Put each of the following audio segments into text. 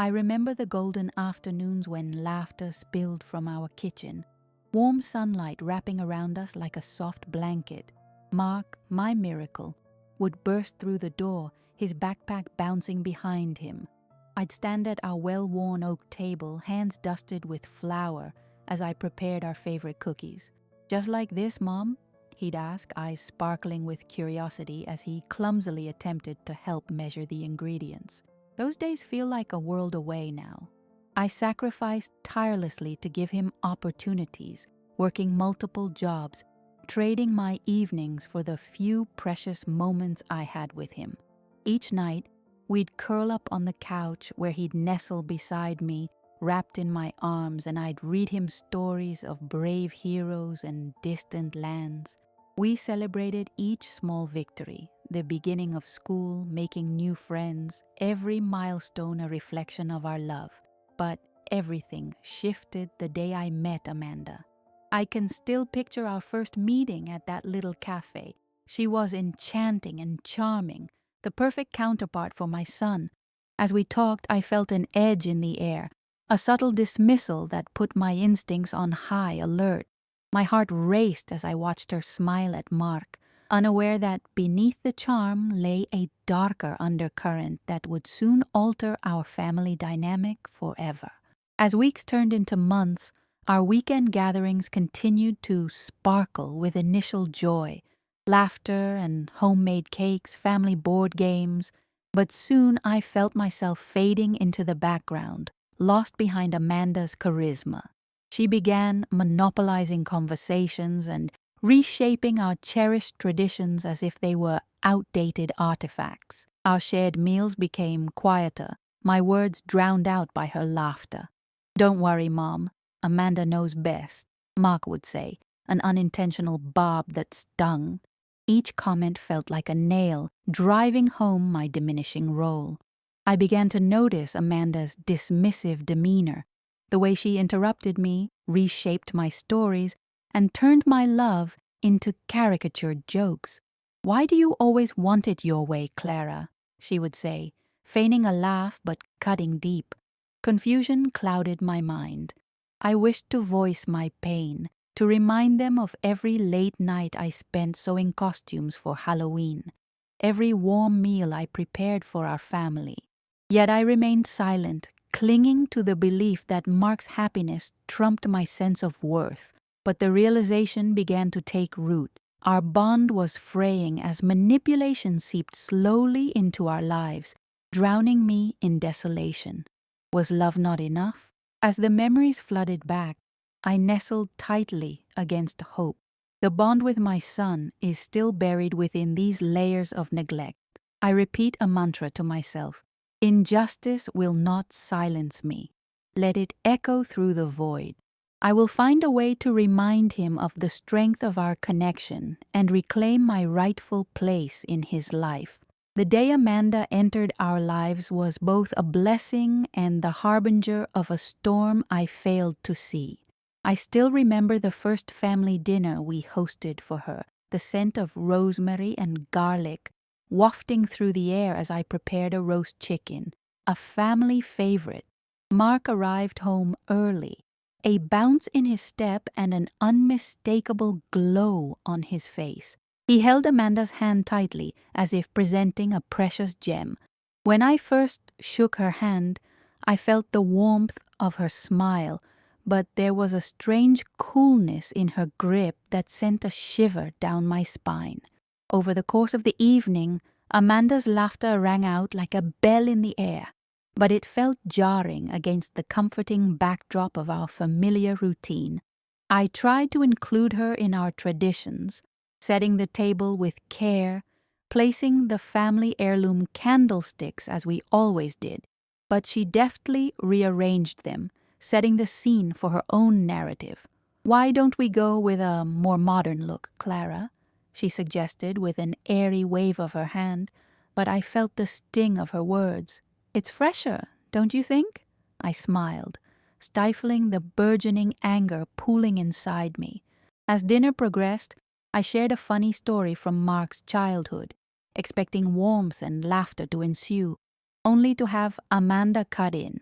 I remember the golden afternoons when laughter spilled from our kitchen, warm sunlight wrapping around us like a soft blanket. Mark, my miracle, would burst through the door, his backpack bouncing behind him. I'd stand at our well-worn oak table, hands dusted with flour, as I prepared our favorite cookies. "Just like this, Mom?" he'd ask, eyes sparkling with curiosity as he clumsily attempted to help measure the ingredients. Those days feel like a world away now. I sacrificed tirelessly to give him opportunities, working multiple jobs, trading my evenings for the few precious moments I had with him. Each night, we'd curl up on the couch where he'd nestle beside me, wrapped in my arms, and I'd read him stories of brave heroes and distant lands. We celebrated each small victory, the beginning of school, making new friends, every milestone a reflection of our love. But everything shifted the day I met Amanda. I can still picture our first meeting at that little cafe. She was enchanting and charming, the perfect counterpart for my son. As we talked, I felt an edge in the air, a subtle dismissal that put my instincts on high alert. My heart raced as I watched her smile at Mark, unaware that beneath the charm lay a darker undercurrent that would soon alter our family dynamic forever. As weeks turned into months, our weekend gatherings continued to sparkle with initial joy, laughter and homemade cakes, family board games, but soon I felt myself fading into the background, lost behind Amanda's charisma. She began monopolizing conversations and reshaping our cherished traditions as if they were outdated artifacts. Our shared meals became quieter, my words drowned out by her laughter. "Don't worry, Mom. Amanda knows best," Mark would say, an unintentional barb that stung. Each comment felt like a nail, driving home my diminishing role. I began to notice Amanda's dismissive demeanor, the way she interrupted me, reshaped my stories, and turned my love into caricatured jokes. "Why do you always want it your way, Clara?" she would say, feigning a laugh but cutting deep. Confusion clouded my mind. I wished to voice my pain, to remind them of every late night I spent sewing costumes for Halloween, every warm meal I prepared for our family. Yet I remained silent, clinging to the belief that Mark's happiness trumped my sense of worth. But the realization began to take root. Our bond was fraying as manipulation seeped slowly into our lives, drowning me in desolation. Was love not enough? As the memories flooded back, I nestled tightly against hope. The bond with my son is still buried within these layers of neglect. I repeat a mantra to myself: injustice will not silence me. Let it echo through the void. I will find a way to remind him of the strength of our connection and reclaim my rightful place in his life. The day Amanda entered our lives was both a blessing and the harbinger of a storm I failed to see. I still remember the first family dinner we hosted for her, the scent of rosemary and garlic wafting through the air as I prepared a roast chicken, a family favorite. Mark arrived home early, a bounce in his step and an unmistakable glow on his face. He held Amanda's hand tightly, as if presenting a precious gem. When I first shook her hand, I felt the warmth of her smile, but there was a strange coolness in her grip that sent a shiver down my spine. Over the course of the evening, Amanda's laughter rang out like a bell in the air, but it felt jarring against the comforting backdrop of our familiar routine. I tried to include her in our traditions, setting the table with care, placing the family heirloom candlesticks as we always did, but she deftly rearranged them, setting the scene for her own narrative. "Why don't we go with a more modern look, Clara?" she suggested with an airy wave of her hand, but I felt the sting of her words. "It's fresher, don't you think?" I smiled, stifling the burgeoning anger pooling inside me. As dinner progressed, I shared a funny story from Mark's childhood, expecting warmth and laughter to ensue, only to have Amanda cut in.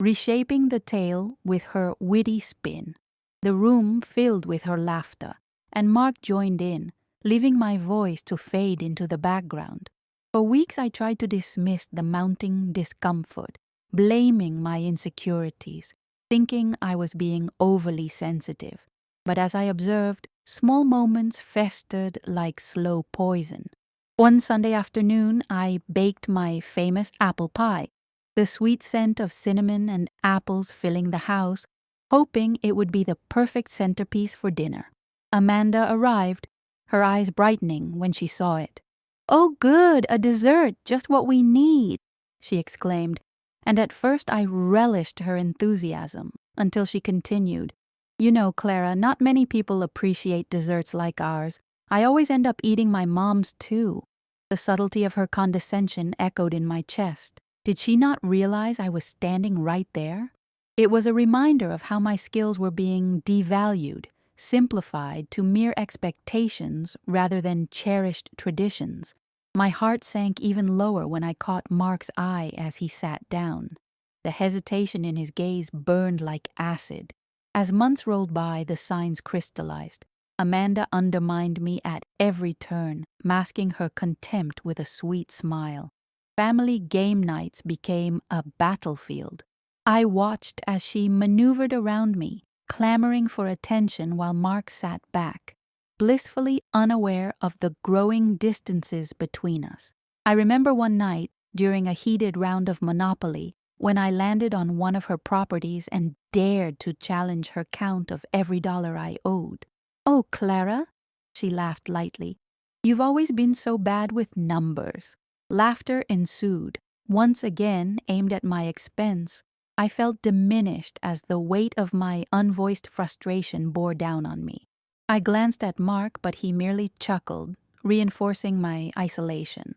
reshaping the tale with her witty spin. The room filled with her laughter, and Mark joined in, leaving my voice to fade into the background. For weeks I tried to dismiss the mounting discomfort, blaming my insecurities, thinking I was being overly sensitive. But as I observed, small moments festered like slow poison. One Sunday afternoon, I baked my famous apple pie, the sweet scent of cinnamon and apples filling the house, hoping it would be the perfect centerpiece for dinner. Amanda arrived, her eyes brightening when she saw it. "Oh good, a dessert, just what we need," she exclaimed, and at first I relished her enthusiasm until she continued. "You know, Clara, not many people appreciate desserts like ours. I always end up eating my mom's too." The subtlety of her condescension echoed in my chest. Did she not realize I was standing right there? It was a reminder of how my skills were being devalued, simplified to mere expectations rather than cherished traditions. My heart sank even lower when I caught Mark's eye as he sat down. The hesitation in his gaze burned like acid. As months rolled by, the signs crystallized. Amanda undermined me at every turn, masking her contempt with a sweet smile. Family game nights became a battlefield. I watched as she maneuvered around me, clamoring for attention while Mark sat back, blissfully unaware of the growing distances between us. I remember one night, during a heated round of Monopoly, when I landed on one of her properties and dared to challenge her count of every dollar I owed. "Oh, Clara," she laughed lightly, "you've always been so bad with numbers." Laughter ensued, once again aimed at my expense. I felt diminished as the weight of my unvoiced frustration bore down on me. I glanced at Mark, but he merely chuckled, reinforcing my isolation.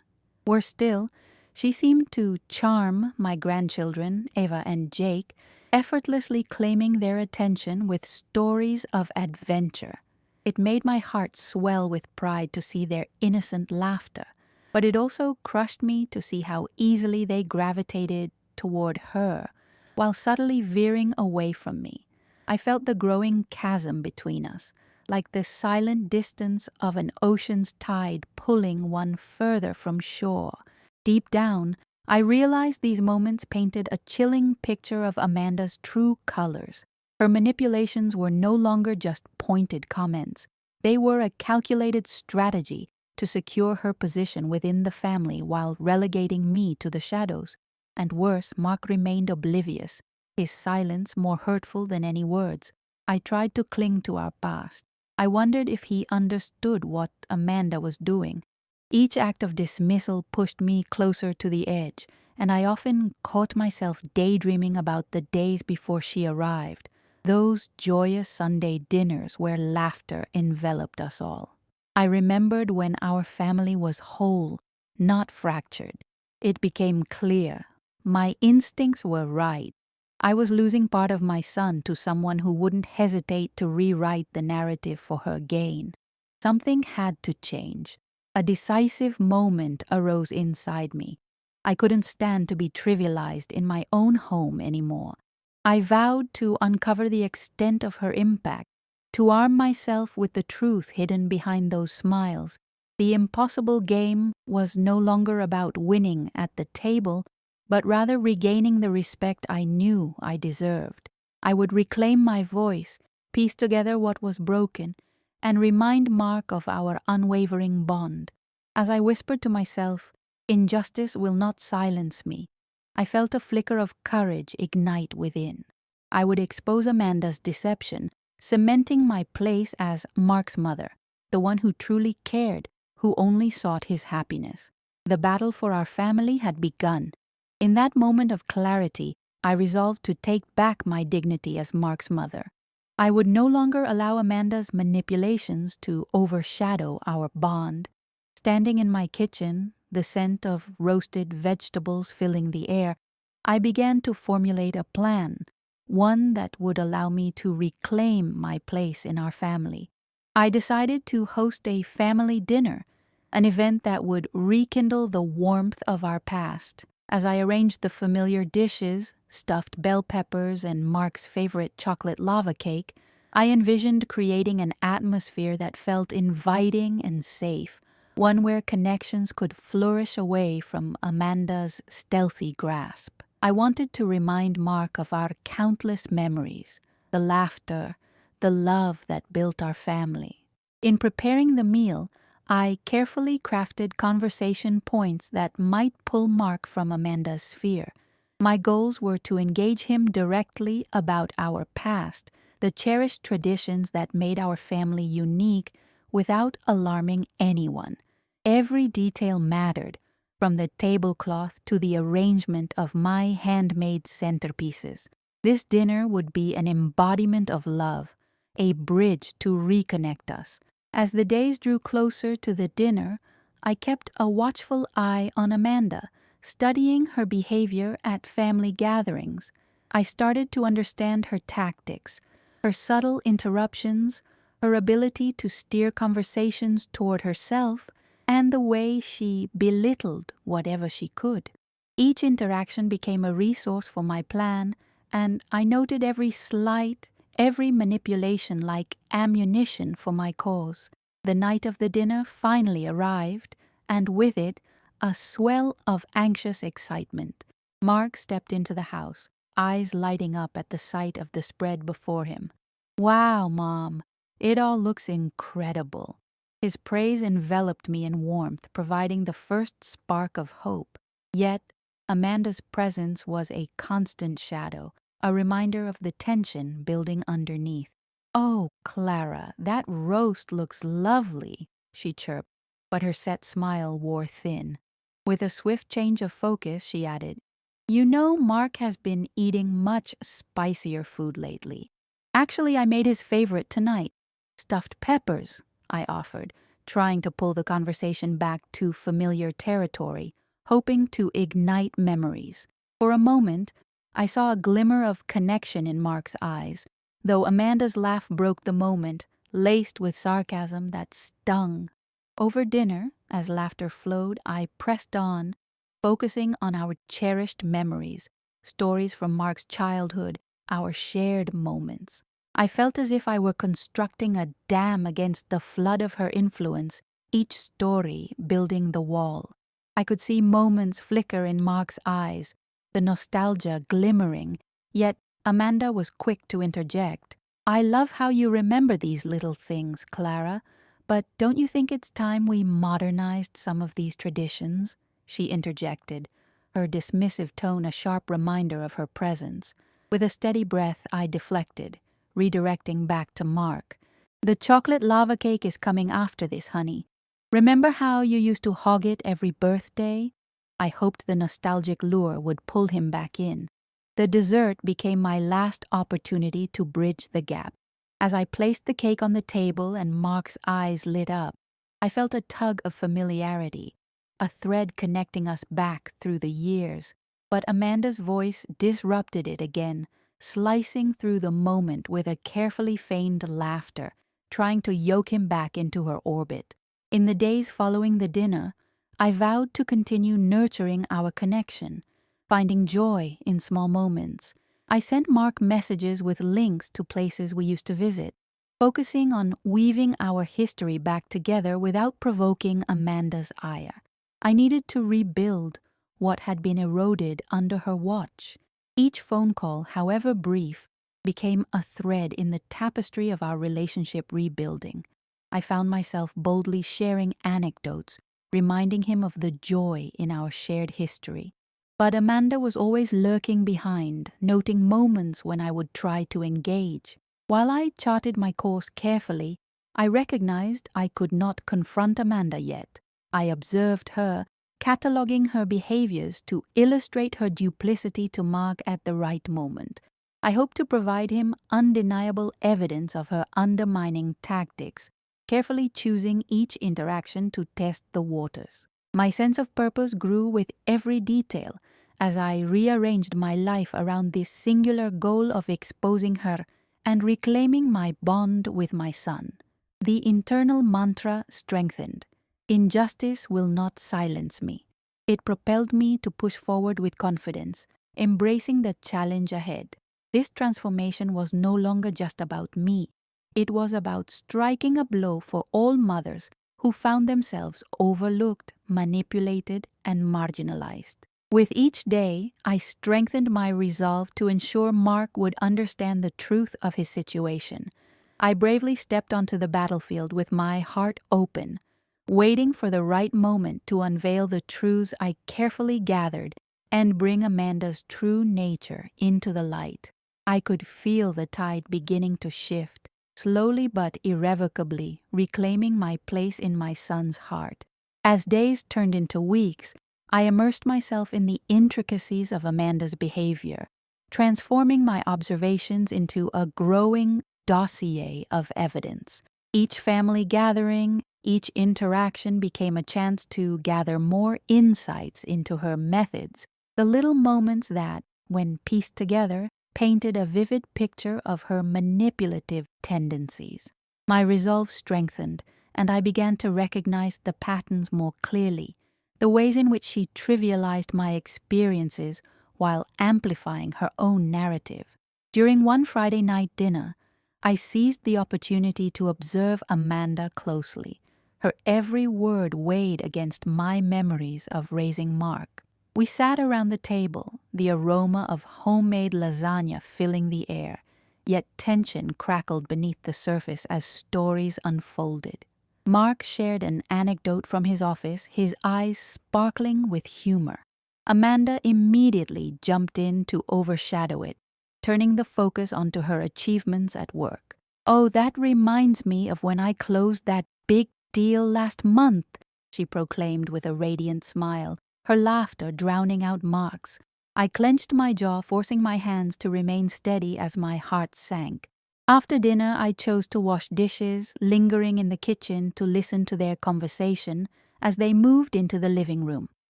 Worse still, she seemed to charm my grandchildren, Eva and Jake, effortlessly claiming their attention with stories of adventure. It made my heart swell with pride to see their innocent laughter, but it also crushed me to see how easily they gravitated toward her, while subtly veering away from me. I felt the growing chasm between us, like the silent distance of an ocean's tide pulling one further from shore. Deep down, I realized these moments painted a chilling picture of Amanda's true colors. Her manipulations were no longer just pointed comments. They were a calculated strategy to secure her position within the family while relegating me to the shadows. And worse, Mark remained oblivious, his silence more hurtful than any words. I tried to cling to our past. I wondered if he understood what Amanda was doing. Each act of dismissal pushed me closer to the edge, and I often caught myself daydreaming about the days before she arrived, those joyous Sunday dinners where laughter enveloped us all. I remembered when our family was whole, not fractured. It became clear. My instincts were right. I was losing part of my son to someone who wouldn't hesitate to rewrite the narrative for her gain. Something had to change. A decisive moment arose inside me. I couldn't stand to be trivialized in my own home anymore. I vowed to uncover the extent of her impact, to arm myself with the truth hidden behind those smiles. The impossible game was no longer about winning at the table, but rather regaining the respect I knew I deserved. I would reclaim my voice, piece together what was broken, and remind Mark of our unwavering bond. As I whispered to myself, "Injustice will not silence me," I felt a flicker of courage ignite within. I would expose Amanda's deception, cementing my place as Mark's mother, the one who truly cared, who only sought his happiness. The battle for our family had begun. In that moment of clarity, I resolved to take back my dignity as Mark's mother. I would no longer allow Amanda's manipulations to overshadow our bond. Standing in my kitchen, the scent of roasted vegetables filling the air, I began to formulate a plan, one that would allow me to reclaim my place in our family. I decided to host a family dinner, an event that would rekindle the warmth of our past. As I arranged the familiar dishes, stuffed bell peppers, and Mark's favorite chocolate lava cake, I envisioned creating an atmosphere that felt inviting and safe, one where connections could flourish away from Amanda's stealthy grasp. I wanted to remind Mark of our countless memories, the laughter, the love that built our family. In preparing the meal, I carefully crafted conversation points that might pull Mark from Amanda's sphere. My goals were to engage him directly about our past, the cherished traditions that made our family unique, without alarming anyone. Every detail mattered, from the tablecloth to the arrangement of my handmade centerpieces. This dinner would be an embodiment of love, a bridge to reconnect us. As the days drew closer to the dinner, I kept a watchful eye on Amanda, studying her behavior at family gatherings. I started to understand her tactics, her subtle interruptions, her ability to steer conversations toward herself, and the way she belittled whatever she could. Each interaction became a resource for my plan, and I noted every slight, every manipulation like ammunition for my cause. The night of the dinner finally arrived, and with it, a swell of anxious excitement. Mark stepped into the house, eyes lighting up at the sight of the spread before him. "Wow, Mom, it all looks incredible." His praise enveloped me in warmth, providing the first spark of hope. Yet, Amanda's presence was a constant shadow, a reminder of the tension building underneath. "Oh, Clara, that roast looks lovely," she chirped, but her set smile wore thin. With a swift change of focus, she added, "You know, Mark has been eating much spicier food lately. Actually, I made his favorite tonight, stuffed peppers," I offered, trying to pull the conversation back to familiar territory, hoping to ignite memories. For a moment, I saw a glimmer of connection in Mark's eyes, though Amanda's laugh broke the moment, laced with sarcasm that stung. Over dinner, as laughter flowed, I pressed on, focusing on our cherished memories, stories from Mark's childhood, our shared moments. I felt as if I were constructing a dam against the flood of her influence, each story building the wall. I could see moments flicker in Mark's eyes, the nostalgia glimmering, yet Amanda was quick to interject. "I love how you remember these little things, Clara, but don't you think it's time we modernized some of these traditions?" she interjected, her dismissive tone a sharp reminder of her presence. With a steady breath, I deflected, redirecting back to Mark. "The chocolate lava cake is coming after this, honey. Remember how you used to hog it every birthday?" I hoped the nostalgic lure would pull him back in. The dessert became my last opportunity to bridge the gap. As I placed the cake on the table and Mark's eyes lit up, I felt a tug of familiarity, a thread connecting us back through the years. But Amanda's voice disrupted it again, slicing through the moment with a carefully feigned laughter, trying to yoke him back into her orbit. In the days following the dinner, I vowed to continue nurturing our connection, finding joy in small moments. I sent Mark messages with links to places we used to visit, focusing on weaving our history back together without provoking Amanda's ire. I needed to rebuild what had been eroded under her watch. Each phone call, however brief, became a thread in the tapestry of our relationship rebuilding. I found myself boldly sharing anecdotes, reminding him of the joy in our shared history. But Amanda was always lurking behind, noting moments when I would try to engage. While I charted my course carefully, I recognized I could not confront Amanda yet. I observed her, cataloging her behaviors to illustrate her duplicity to Mark at the right moment. I hoped to provide him undeniable evidence of her undermining tactics, carefully choosing each interaction to test the waters. My sense of purpose grew with every detail as I rearranged my life around this singular goal of exposing her and reclaiming my bond with my son. The internal mantra strengthened. Injustice will not silence me. It propelled me to push forward with confidence, embracing the challenge ahead. This transformation was no longer just about me. It was about striking a blow for all mothers who found themselves overlooked, manipulated, and marginalized. With each day, I strengthened my resolve to ensure Mark would understand the truth of his situation. I bravely stepped onto the battlefield with my heart open, waiting for the right moment to unveil the truths I carefully gathered and bring Amanda's true nature into the light. I could feel the tide beginning to shift, slowly but irrevocably reclaiming my place in my son's heart. As days turned into weeks, I immersed myself in the intricacies of Amanda's behavior, transforming my observations into a growing dossier of evidence. Each family gathering, each interaction became a chance to gather more insights into her methods, the little moments that, when pieced together, painted a vivid picture of her manipulative tendencies. My resolve strengthened, and I began to recognize the patterns more clearly, the ways in which she trivialized my experiences while amplifying her own narrative. During one Friday night dinner, I seized the opportunity to observe Amanda closely. Her every word weighed against my memories of raising Mark. We sat around the table, the aroma of homemade lasagna filling the air, yet tension crackled beneath the surface as stories unfolded. Mark shared an anecdote from his office, his eyes sparkling with humor. Amanda immediately jumped in to overshadow it, turning the focus onto her achievements at work. "Oh, that reminds me of when I closed that big deal last month," she proclaimed with a radiant smile, her laughter drowning out Mark's. I clenched my jaw, forcing my hands to remain steady as my heart sank. After dinner, I chose to wash dishes, lingering in the kitchen to listen to their conversation as they moved into the living room.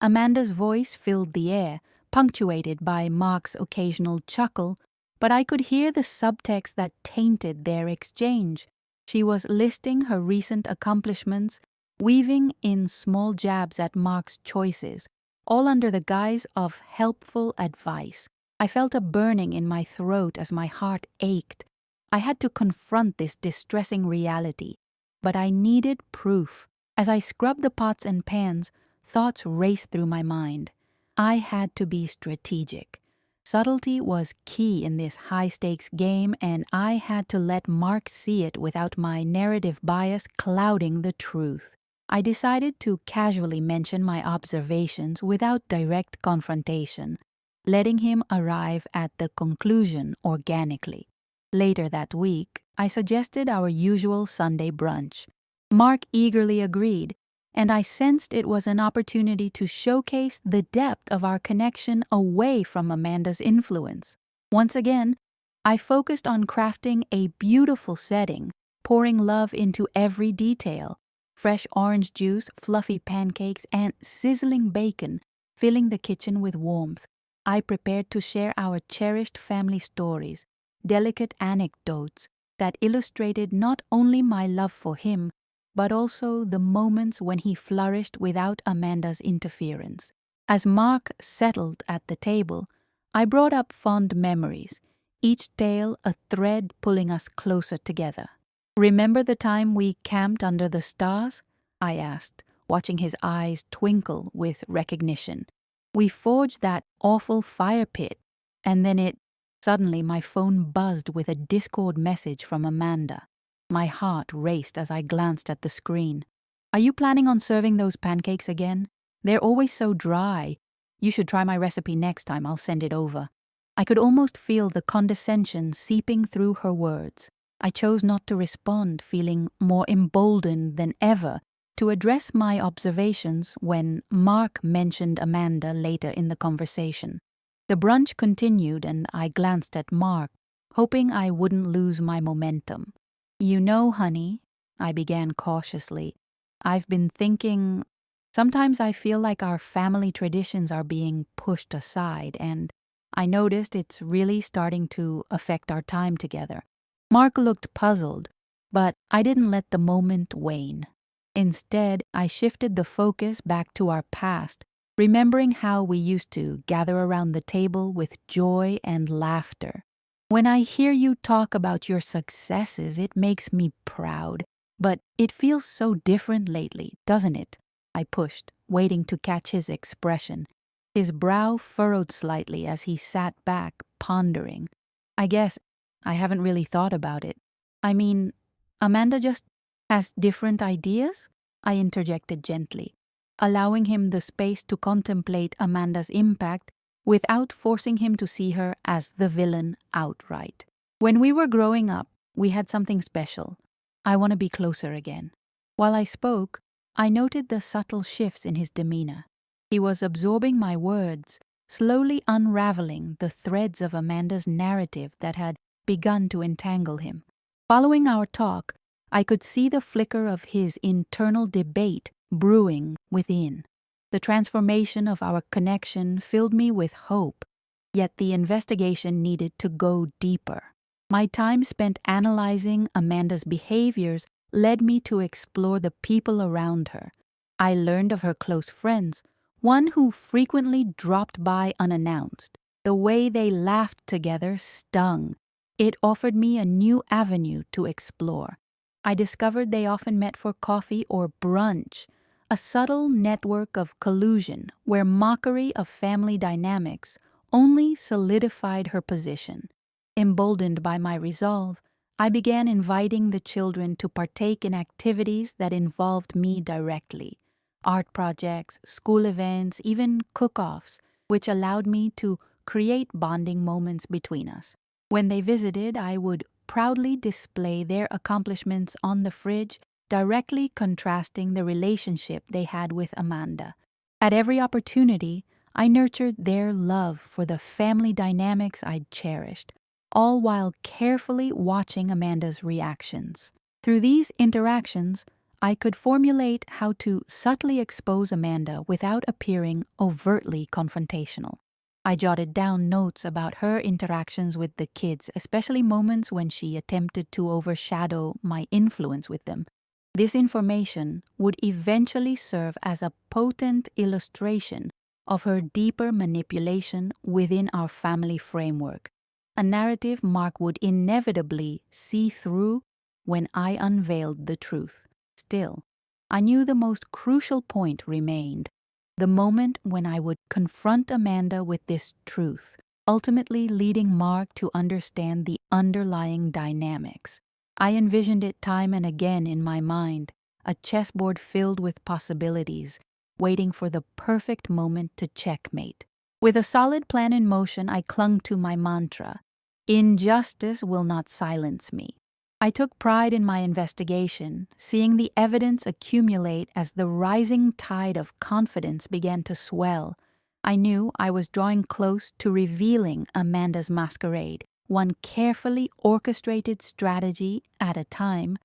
Amanda's voice filled the air, punctuated by Mark's occasional chuckle, but I could hear the subtext that tainted their exchange. She was listing her recent accomplishments, weaving in small jabs at Mark's choices, all under the guise of helpful advice. I felt a burning in my throat as my heart ached. I had to confront this distressing reality, but I needed proof. As I scrubbed the pots and pans, thoughts raced through my mind. I had to be strategic. Subtlety was key in this high-stakes game, and I had to let Mark see it without my narrative bias clouding the truth. I decided to casually mention my observations without direct confrontation, letting him arrive at the conclusion organically. Later that week, I suggested our usual Sunday brunch. Mark eagerly agreed, and I sensed it was an opportunity to showcase the depth of our connection away from Amanda's influence. Once again, I focused on crafting a beautiful setting, pouring love into every detail. Fresh orange juice, fluffy pancakes, and sizzling bacon filling the kitchen with warmth. I prepared to share our cherished family stories, delicate anecdotes that illustrated not only my love for him, but also the moments when he flourished without Amanda's interference. As Mark settled at the table, I brought up fond memories, each tale a thread pulling us closer together. "Remember the time we camped under the stars?" I asked, watching his eyes twinkle with recognition. "We forged that awful fire pit, and then Suddenly my phone buzzed with a Discord message from Amanda. My heart raced as I glanced at the screen. "Are you planning on serving those pancakes again? They're always so dry. You should try my recipe next time, I'll send it over." I could almost feel the condescension seeping through her words. I chose not to respond, feeling more emboldened than ever to address my observations when Mark mentioned Amanda later in the conversation. The brunch continued, and I glanced at Mark, hoping I wouldn't lose my momentum. "You know, honey," I began cautiously, "I've been thinking. Sometimes I feel like our family traditions are being pushed aside, and I noticed it's really starting to affect our time together." Mark looked puzzled, but I didn't let the moment wane. Instead, I shifted the focus back to our past, remembering how we used to gather around the table with joy and laughter. When I hear you talk about your successes, it makes me proud. But it feels so different lately, doesn't it? I pushed, waiting to catch his expression. His brow furrowed slightly as he sat back, pondering. I guess I haven't really thought about it. I mean, Amanda just has different ideas? I interjected gently, allowing him the space to contemplate Amanda's impact without forcing him to see her as the villain outright. When we were growing up, we had something special. I want to be closer again. While I spoke, I noted the subtle shifts in his demeanor. He was absorbing my words, slowly unraveling the threads of Amanda's narrative that had begun to entangle him. Following our talk, I could see the flicker of his internal debate brewing within. The transformation of our connection filled me with hope, yet the investigation needed to go deeper. My time spent analyzing Amanda's behaviors led me to explore the people around her. I learned of her close friends, one who frequently dropped by unannounced. The way they laughed together stung. It offered me a new avenue to explore. I discovered they often met for coffee or brunch, a subtle network of collusion where mockery of family dynamics only solidified her position. Emboldened by my resolve, I began inviting the children to partake in activities that involved me directly. Art projects, school events, even cook-offs, which allowed me to create bonding moments between us. When they visited, I would proudly display their accomplishments on the fridge, directly contrasting the relationship they had with Amanda. At every opportunity, I nurtured their love for the family dynamics I'd cherished, all while carefully watching Amanda's reactions. Through these interactions, I could formulate how to subtly expose Amanda without appearing overtly confrontational. I jotted down notes about her interactions with the kids, especially moments when she attempted to overshadow my influence with them. This information would eventually serve as a potent illustration of her deeper manipulation within our family framework, a narrative Mark would inevitably see through when I unveiled the truth. Still, I knew the most crucial point remained, the moment when I would confront Amanda with this truth, ultimately leading Mark to understand the underlying dynamics. I envisioned it time and again in my mind, a chessboard filled with possibilities, waiting for the perfect moment to checkmate. With a solid plan in motion, I clung to my mantra: injustice will not silence me. I took pride in my investigation, seeing the evidence accumulate as the rising tide of confidence began to swell. I knew I was drawing close to revealing Amanda's masquerade, one carefully orchestrated strategy at a time,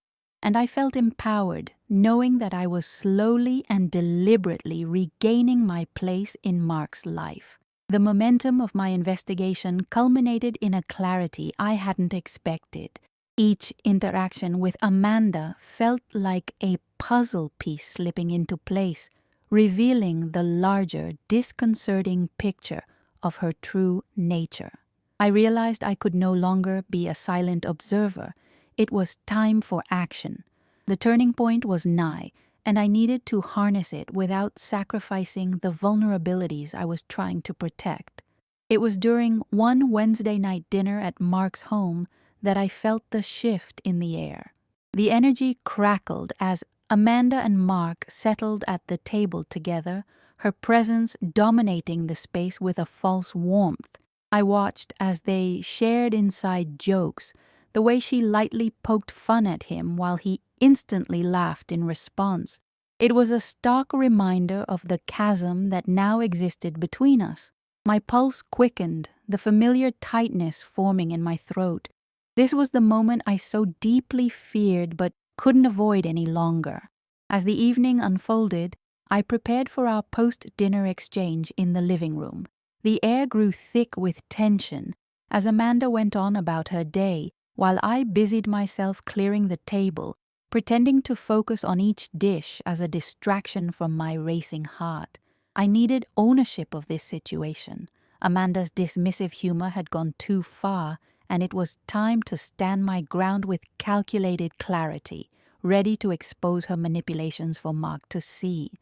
and I felt empowered, knowing that I was slowly and deliberately regaining my place in Mark's life. The momentum of my investigation culminated in a clarity I hadn't expected. Each interaction with Amanda felt like a puzzle piece slipping into place, revealing the larger, disconcerting picture of her true nature. I realized I could no longer be a silent observer. It was time for action. The turning point was nigh, and I needed to harness it without sacrificing the vulnerabilities I was trying to protect. It was during one Wednesday night dinner at Mark's home that I felt the shift in the air. The energy crackled as Amanda and Mark settled at the table together, her presence dominating the space with a false warmth. I watched as they shared inside jokes, the way she lightly poked fun at him while he instantly laughed in response. It was a stark reminder of the chasm that now existed between us. My pulse quickened, the familiar tightness forming in my throat. This was the moment I so deeply feared but couldn't avoid any longer. As the evening unfolded, I prepared for our post-dinner exchange in the living room. The air grew thick with tension as Amanda went on about her day, while I busied myself clearing the table, pretending to focus on each dish as a distraction from my racing heart. I needed ownership of this situation. Amanda's dismissive humor had gone too far, and it was time to stand my ground with calculated clarity, ready to expose her manipulations for Mark to see.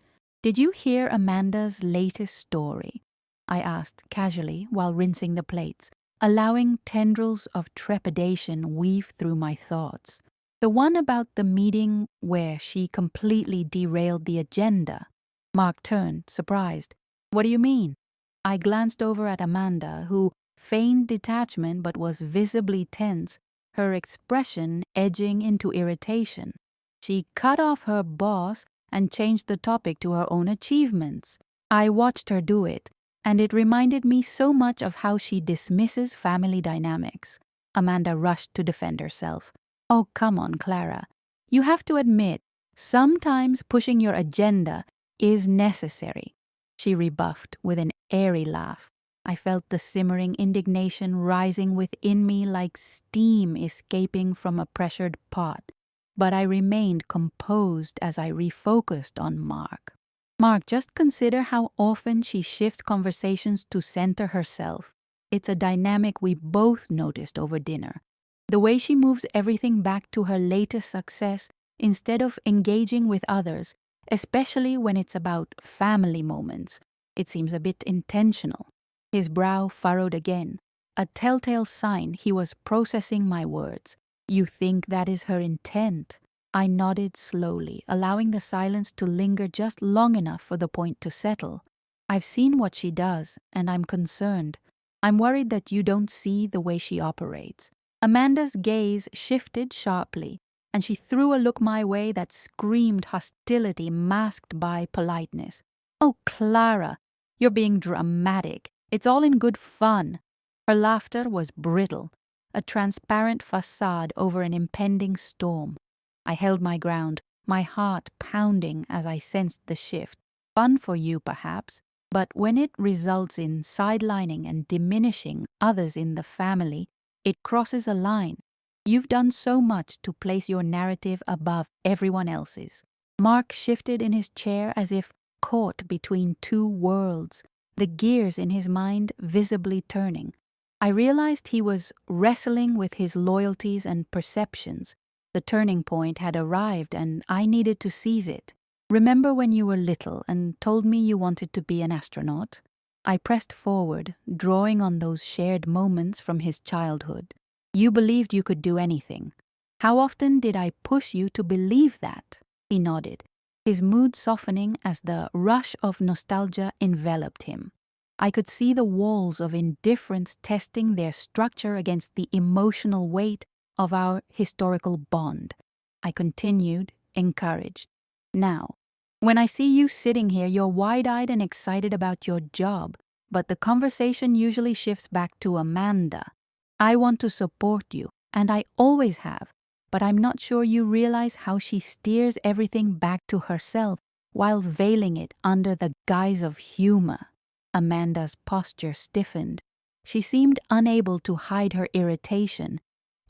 "Did you hear Amanda's latest story?" I asked casually while rinsing the plates, allowing tendrils of trepidation weave through my thoughts. "The one about the meeting where she completely derailed the agenda." Mark turned, surprised. "What do you mean?" I glanced over at Amanda, who feigned detachment but was visibly tense, her expression edging into irritation. She cut off her boss and changed the topic to her own achievements. I watched her do it, and it reminded me so much of how she dismisses family dynamics. Amanda rushed to defend herself. "Oh, come on, Clara. You have to admit, sometimes pushing your agenda is necessary," she rebuffed with an airy laugh. I felt the simmering indignation rising within me like steam escaping from a pressured pot, but I remained composed as I refocused on Mark. "Mark, just consider how often she shifts conversations to center herself. It's a dynamic we both noticed over dinner. The way she moves everything back to her latest success instead of engaging with others, especially when it's about family moments. It seems a bit intentional." His brow furrowed again, a telltale sign he was processing my words. "You think that is her intent?" I nodded slowly, allowing the silence to linger just long enough for the point to settle. "I've seen what she does, and I'm concerned. I'm worried that you don't see the way she operates." Amanda's gaze shifted sharply, and she threw a look my way that screamed hostility masked by politeness. "Oh, Clara, you're being dramatic. It's all in good fun." Her laughter was brittle, a transparent facade over an impending storm. I held my ground, my heart pounding as I sensed the shift. Fun for you, perhaps, but when it results in sidelining and diminishing others in the family, it crosses a line. You've done so much to place your narrative above everyone else's. Mark shifted in his chair as if caught between two worlds, the gears in his mind visibly turning. I realized he was wrestling with his loyalties and perceptions. The turning point had arrived and I needed to seize it. "Remember when you were little and told me you wanted to be an astronaut?" I pressed forward, drawing on those shared moments from his childhood. "You believed you could do anything. How often did I push you to believe that?" He nodded, his mood softening as the rush of nostalgia enveloped him. I could see the walls of indifference testing their structure against the emotional weight of our historical bond. I continued, encouraged. "Now, when I see you sitting here, you're wide-eyed and excited about your job, but the conversation usually shifts back to Amanda. I want to support you, and I always have, but I'm not sure you realize how she steers everything back to herself while veiling it under the guise of humor." Amanda's posture stiffened. She seemed unable to hide her irritation,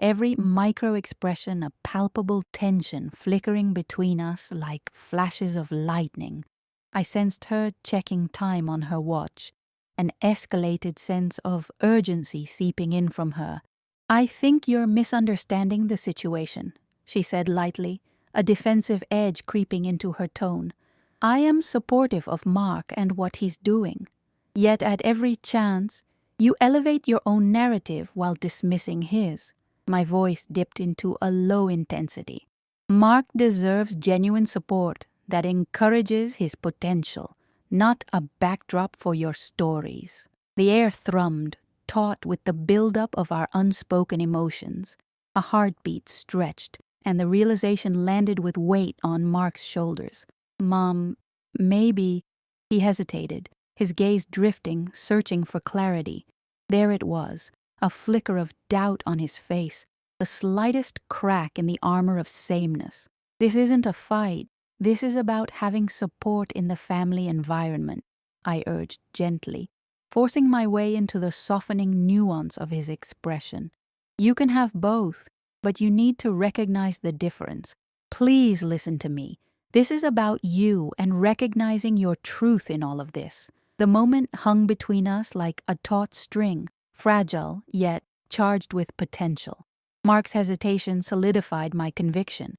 every micro-expression a palpable tension flickering between us like flashes of lightning. I sensed her checking time on her watch, an escalated sense of urgency seeping in from her. "I think you're misunderstanding the situation," she said lightly, a defensive edge creeping into her tone. "I am supportive of Mark and what he's doing. Yet at every chance, you elevate your own narrative while dismissing his." My voice dipped into a low intensity. "Mark deserves genuine support that encourages his potential, not a backdrop for your stories." The air thrummed, taut with the buildup of our unspoken emotions. A heartbeat stretched, and the realization landed with weight on Mark's shoulders. "Mom, maybe—" He hesitated, his gaze drifting, searching for clarity. There it was, a flicker of doubt on his face, the slightest crack in the armor of sameness. "This isn't a fight. This is about having support in the family environment," I urged gently, forcing my way into the softening nuance of his expression. "You can have both, but you need to recognize the difference. Please listen to me. This is about you and recognizing your truth in all of this. The moment hung between us like a taut string, fragile yet charged with potential. Mark's hesitation solidified my conviction.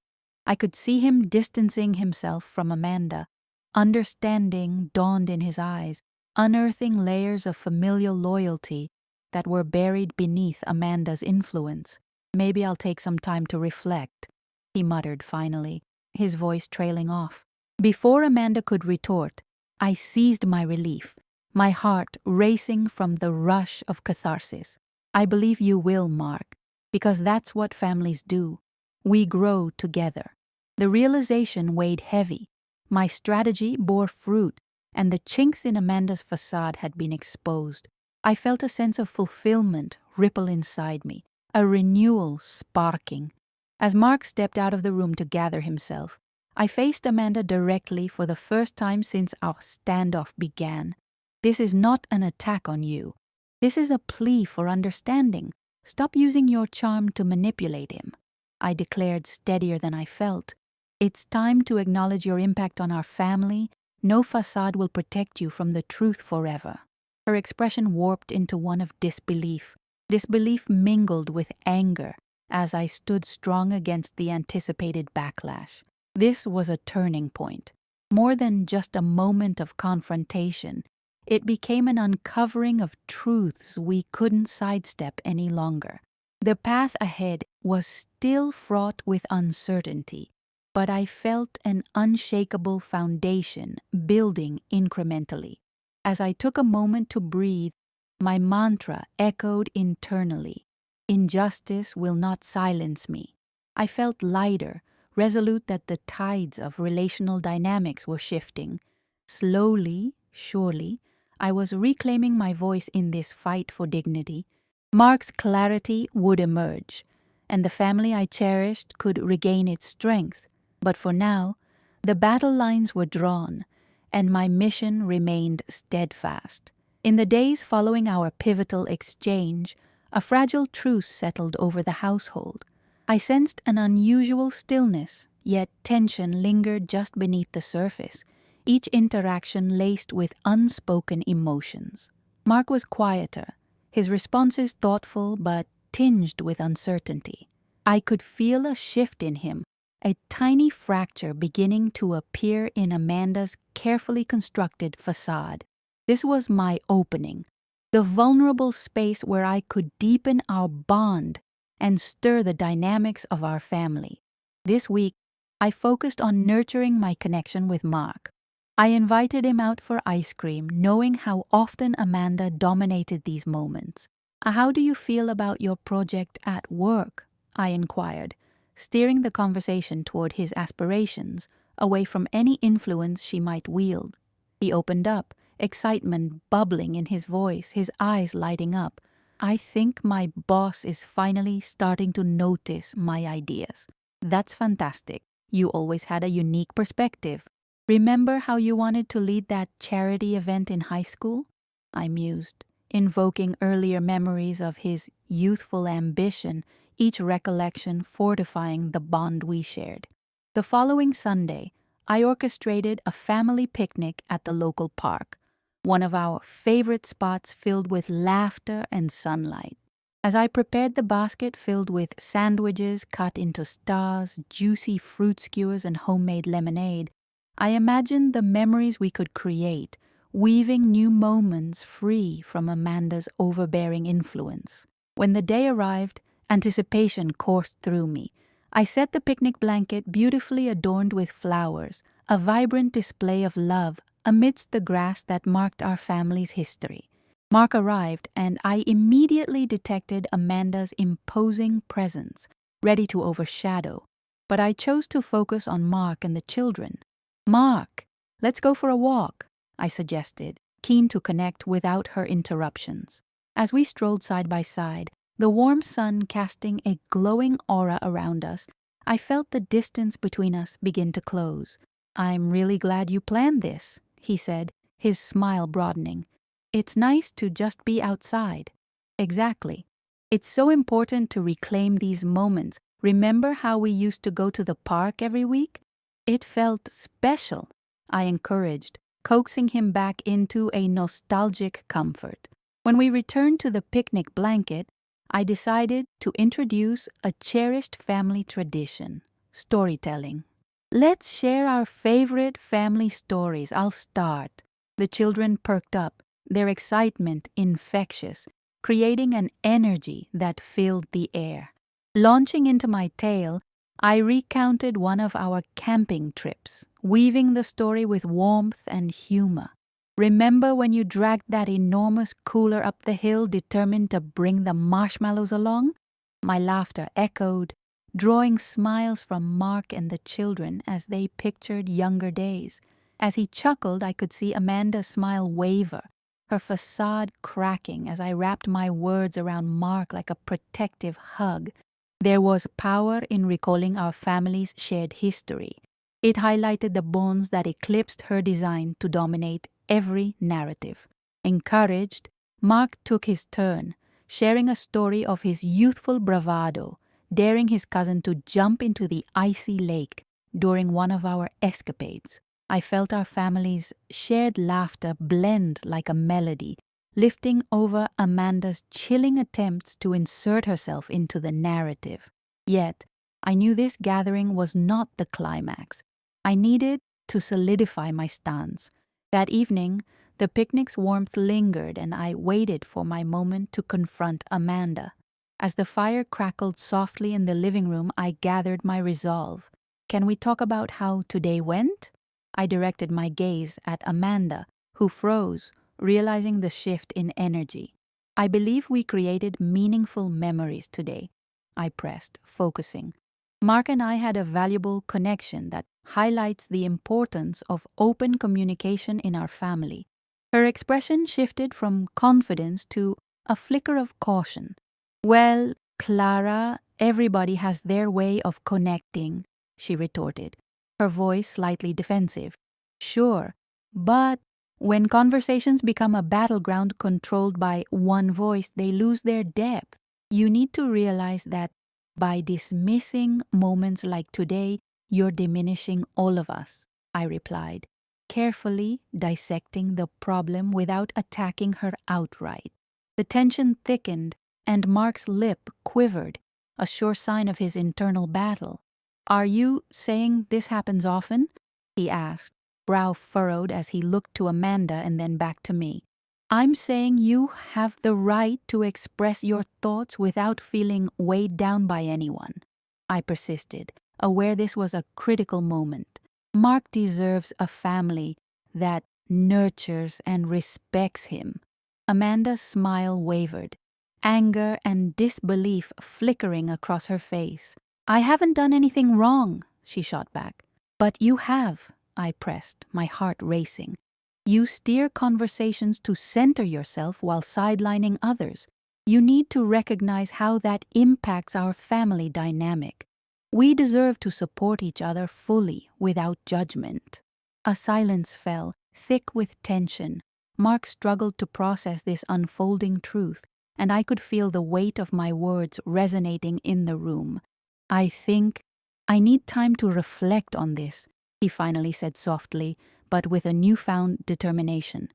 I could see him distancing himself from Amanda. Understanding dawned in his eyes, unearthing layers of familial loyalty that were buried beneath Amanda's influence. "Maybe I'll take some time to reflect," he muttered finally, his voice trailing off. Before Amanda could retort, I seized my relief, my heart racing from the rush of catharsis. "I believe you will, Mark, because that's what families do. We grow together." The realization weighed heavy. My strategy bore fruit, and the chinks in Amanda's facade had been exposed. I felt a sense of fulfillment ripple inside me, a renewal sparking. As Mark stepped out of the room to gather himself, I faced Amanda directly for the first time since our standoff began. "This is not an attack on you. This is a plea for understanding. Stop using your charm to manipulate him," I declared, steadier than I felt. "It's time to acknowledge your impact on our family. No facade will protect you from the truth forever." Her expression warped into one of disbelief. Disbelief mingled with anger as I stood strong against the anticipated backlash. This was a turning point. More than just a moment of confrontation, it became an uncovering of truths we couldn't sidestep any longer. The path ahead was still fraught with uncertainty, but I felt an unshakable foundation building incrementally. As I took a moment to breathe, my mantra echoed internally: "Injustice will not silence me." I felt lighter, resolute that the tides of relational dynamics were shifting. Slowly, surely, I was reclaiming my voice in this fight for dignity. Mark's clarity would emerge, and the family I cherished could regain its strength. But for now, the battle lines were drawn, and my mission remained steadfast. In the days following our pivotal exchange, a fragile truce settled over the household. I sensed an unusual stillness, yet tension lingered just beneath the surface, each interaction laced with unspoken emotions. Mark was quieter, his responses thoughtful but tinged with uncertainty. I could feel a shift in him, a tiny fracture beginning to appear in Amanda's carefully constructed facade. This was my opening, the vulnerable space where I could deepen our bond and stir the dynamics of our family. This week, I focused on nurturing my connection with Mark. I invited him out for ice cream, knowing how often Amanda dominated these moments. "How do you feel about your project at work?" I inquired, steering the conversation toward his aspirations, away from any influence she might wield. He opened up, excitement bubbling in his voice, his eyes lighting up. "I think my boss is finally starting to notice my ideas." "That's fantastic. You always had a unique perspective. Remember how you wanted to lead that charity event in high school?" I mused, invoking earlier memories of his youthful ambition, each recollection fortifying the bond we shared. The following Sunday, I orchestrated a family picnic at the local park, one of our favorite spots filled with laughter and sunlight. As I prepared the basket filled with sandwiches cut into stars, juicy fruit skewers, and homemade lemonade, I imagined the memories we could create, weaving new moments free from Amanda's overbearing influence. When the day arrived, anticipation coursed through me. I set the picnic blanket beautifully adorned with flowers, a vibrant display of love amidst the grass that marked our family's history. Mark arrived, and I immediately detected Amanda's imposing presence, ready to overshadow. But I chose to focus on Mark and the children. "Mark, let's go for a walk," I suggested, keen to connect without her interruptions. As we strolled side by side, the warm sun casting a glowing aura around us, I felt the distance between us begin to close. "I'm really glad you planned this," he said, his smile broadening. "It's nice to just be outside." "Exactly. It's so important to reclaim these moments. Remember how we used to go to the park every week? It felt special, I encouraged, coaxing him back into a nostalgic comfort. When we returned to the picnic blanket, I decided to introduce a cherished family tradition: storytelling. Let's share our favorite family stories. I'll start. The children perked up, their excitement infectious, creating an energy that filled the air. Launching into my tale, I recounted one of our camping trips, weaving the story with warmth and humor. Remember when you dragged that enormous cooler up the hill, determined to bring the marshmallows along? My laughter echoed, drawing smiles from Mark and the children as they pictured younger days. As he chuckled, I could see Amanda's smile waver, her facade cracking as I wrapped my words around Mark like a protective hug. There was power in recalling our family's shared history. It highlighted the bonds that eclipsed her design to dominate every narrative. Encouraged, Mark took his turn, sharing a story of his youthful bravado, daring his cousin to jump into the icy lake during one of our escapades. I felt our family's shared laughter blend like a melody, lifting over Amanda's chilling attempts to insert herself into the narrative. Yet, I knew this gathering was not the climax. I needed to solidify my stance. That evening, the picnic's warmth lingered, and I waited for my moment to confront Amanda. As the fire crackled softly in the living room, I gathered my resolve. "Can we talk about how today went?" I directed my gaze at Amanda, who froze, realizing the shift in energy. "I believe we created meaningful memories today," I pressed, focusing. "Mark and I had a valuable connection that highlights the importance of open communication in our family." Her expression shifted from confidence to a flicker of caution. "Well, Clara, everybody has their way of connecting," she retorted, her voice slightly defensive. "Sure, but when conversations become a battleground controlled by one voice, they lose their depth. You need to realize that by dismissing moments like today, you're diminishing all of us," I replied, carefully dissecting the problem without attacking her outright. The tension thickened, and Mark's lip quivered, a sure sign of his internal battle. "Are you saying this happens often?" he asked, brow furrowed as he looked to Amanda and then back to me. "I'm saying you have the right to express your thoughts without feeling weighed down by anyone," I persisted, aware this was a critical moment. Mark deserves a family that nurtures and respects him. Amanda's smile wavered, anger and disbelief flickering across her face. "I haven't done anything wrong," she shot back. "But you have," I pressed, my heart racing. "You steer conversations to center yourself while sidelining others. You need to recognize how that impacts our family dynamic. We deserve to support each other fully, without judgment." A silence fell, thick with tension. Mark struggled to process this unfolding truth, and I could feel the weight of my words resonating in the room. "I think I need time to reflect on this," he finally said softly, but with a newfound determination.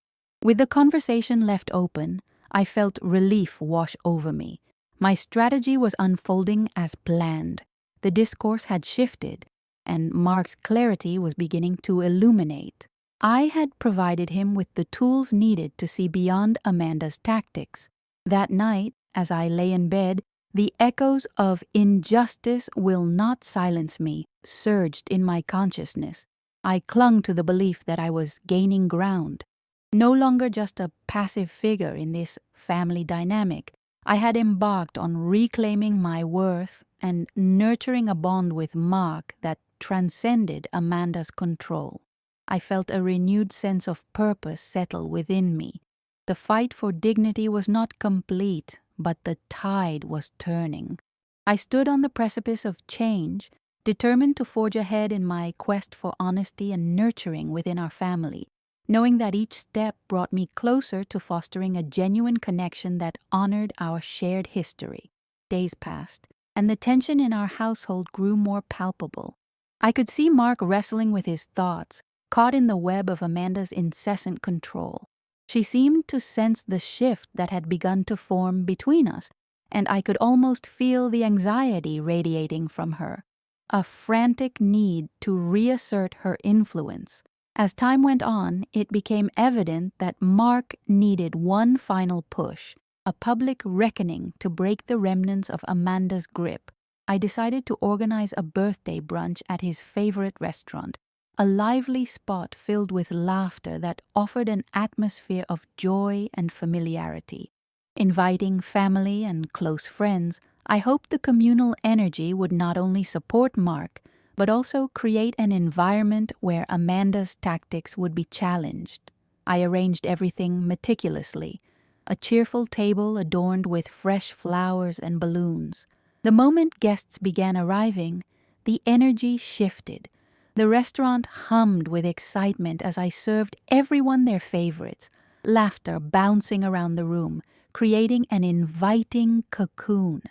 With the conversation left open, I felt relief wash over me. My strategy was unfolding as planned. The discourse had shifted, and Mark's clarity was beginning to illuminate. I had provided him with the tools needed to see beyond Amanda's tactics. That night, as I lay in bed, the echoes of "injustice will not silence me" surged in my consciousness. I clung to the belief that I was gaining ground. No longer just a passive figure in this family dynamic, I had embarked on reclaiming my worth and nurturing a bond with Mark that transcended Amanda's control. I felt a renewed sense of purpose settle within me. The fight for dignity was not complete, but the tide was turning. I stood on the precipice of change, determined to forge ahead in my quest for honesty and nurturing within our family, knowing that each step brought me closer to fostering a genuine connection that honored our shared history. Days passed, and the tension in our household grew more palpable. I could see Mark wrestling with his thoughts, caught in the web of Amanda's incessant control. She seemed to sense the shift that had begun to form between us, and I could almost feel the anxiety radiating from her, a frantic need to reassert her influence. As time went on, it became evident that Mark needed one final push, a public reckoning to break the remnants of Amanda's grip. I decided to organize a birthday brunch at his favorite restaurant, a lively spot filled with laughter that offered an atmosphere of joy and familiarity. Inviting family and close friends, I hoped the communal energy would not only support Mark, but also create an environment where Amanda's tactics would be challenged. I arranged everything meticulously, a cheerful table adorned with fresh flowers and balloons. The moment guests began arriving, the energy shifted. The restaurant hummed with excitement as I served everyone their favorites, laughter bouncing around the room, creating an inviting cocoon.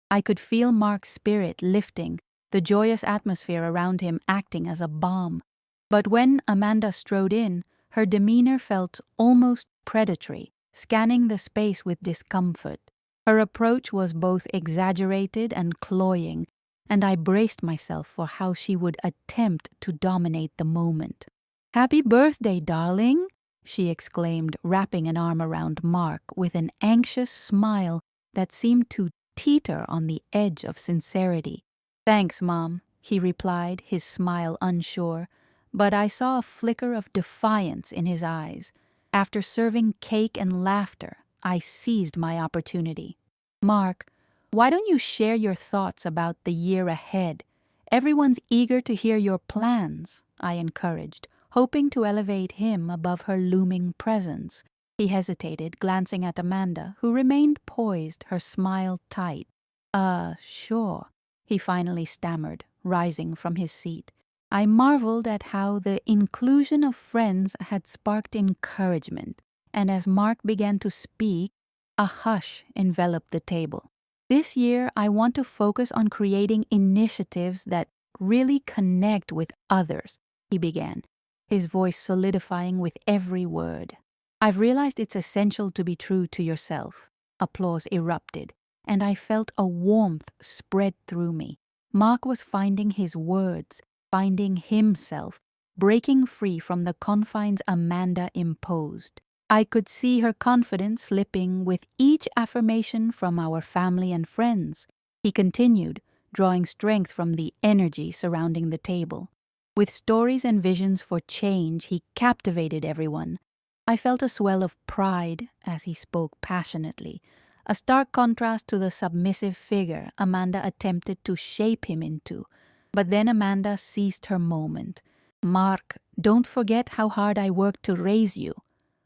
I could feel Mark's spirit lifting, the joyous atmosphere around him acting as a balm. But when Amanda strode in, her demeanor felt almost predatory, scanning the space with discomfort. Her approach was both exaggerated and cloying, and I braced myself for how she would attempt to dominate the moment. "Happy birthday, darling!" she exclaimed, wrapping an arm around Mark with an anxious smile that seemed to teeter on the edge of sincerity. "Thanks, Mom," he replied, his smile unsure, but I saw a flicker of defiance in his eyes. After serving cake and laughter, I seized my opportunity. "Mark, why don't you share your thoughts about the year ahead? Everyone's eager to hear your plans," I encouraged, hoping to elevate him above her looming presence. He hesitated, glancing at Amanda, who remained poised, her smile tight. Sure," he finally stammered, rising from his seat. I marveled at how the inclusion of friends had sparked encouragement, and as Mark began to speak, a hush enveloped the table. "This year, I want to focus on creating initiatives that really connect with others," he began, his voice solidifying with every word. "I've realized it's essential to be true to yourself." Applause erupted, and I felt a warmth spread through me. Mark was finding his words, finding himself, breaking free from the confines Amanda imposed. I could see her confidence slipping with each affirmation from our family and friends. He continued, drawing strength from the energy surrounding the table. With stories and visions for change, he captivated everyone. I felt a swell of pride as he spoke passionately, a stark contrast to the submissive figure Amanda attempted to shape him into. But then Amanda seized her moment. "Mark, don't forget how hard I worked to raise you."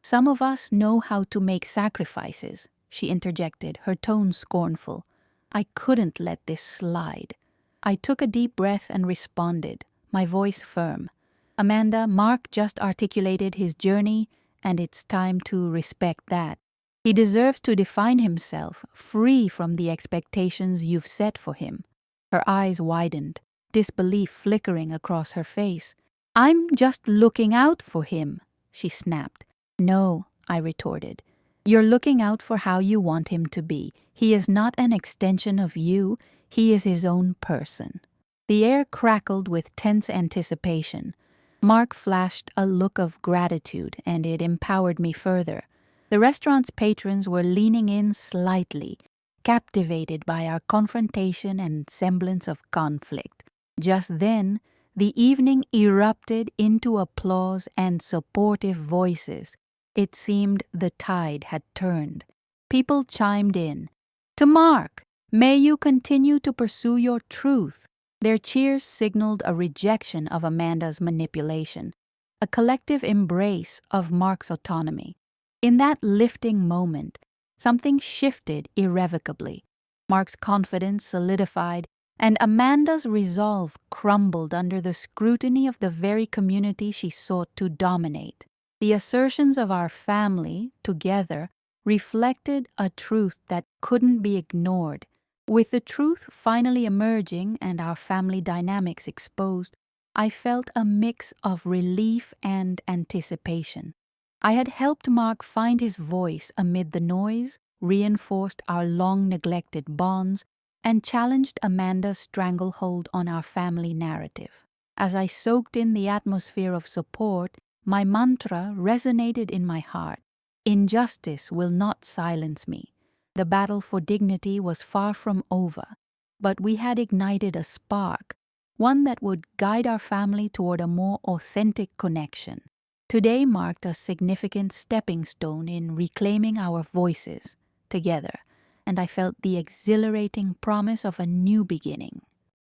"Some of us know how to make sacrifices," she interjected, her tone scornful. I couldn't let this slide. I took a deep breath and responded, my voice firm. "Amanda, Mark just articulated his journey, and it's time to respect that. He deserves to define himself, free from the expectations you've set for him." Her eyes widened, disbelief flickering across her face. "I'm just looking out for him," she snapped. "No," I retorted. "You're looking out for how you want him to be. He is not an extension of you. He is his own person." The air crackled with tense anticipation. Mark flashed a look of gratitude, and it empowered me further. The restaurant's patrons were leaning in slightly, captivated by our confrontation and semblance of conflict. Just then, the evening erupted into applause and supportive voices. It seemed the tide had turned. People chimed in. "To Mark, may you continue to pursue your truth." Their cheers signaled a rejection of Amanda's manipulation, a collective embrace of Mark's autonomy. In that lifting moment, something shifted irrevocably. Mark's confidence solidified, and Amanda's resolve crumbled under the scrutiny of the very community she sought to dominate. The assertions of our family, together, reflected a truth that couldn't be ignored. With the truth finally emerging and our family dynamics exposed, I felt a mix of relief and anticipation. I had helped Mark find his voice amid the noise, reinforced our long-neglected bonds, and challenged Amanda's stranglehold on our family narrative. As I soaked in the atmosphere of support, my mantra resonated in my heart. Injustice will not silence me. The battle for dignity was far from over, but we had ignited a spark, one that would guide our family toward a more authentic connection. Today marked a significant stepping stone in reclaiming our voices together, and I felt the exhilarating promise of a new beginning.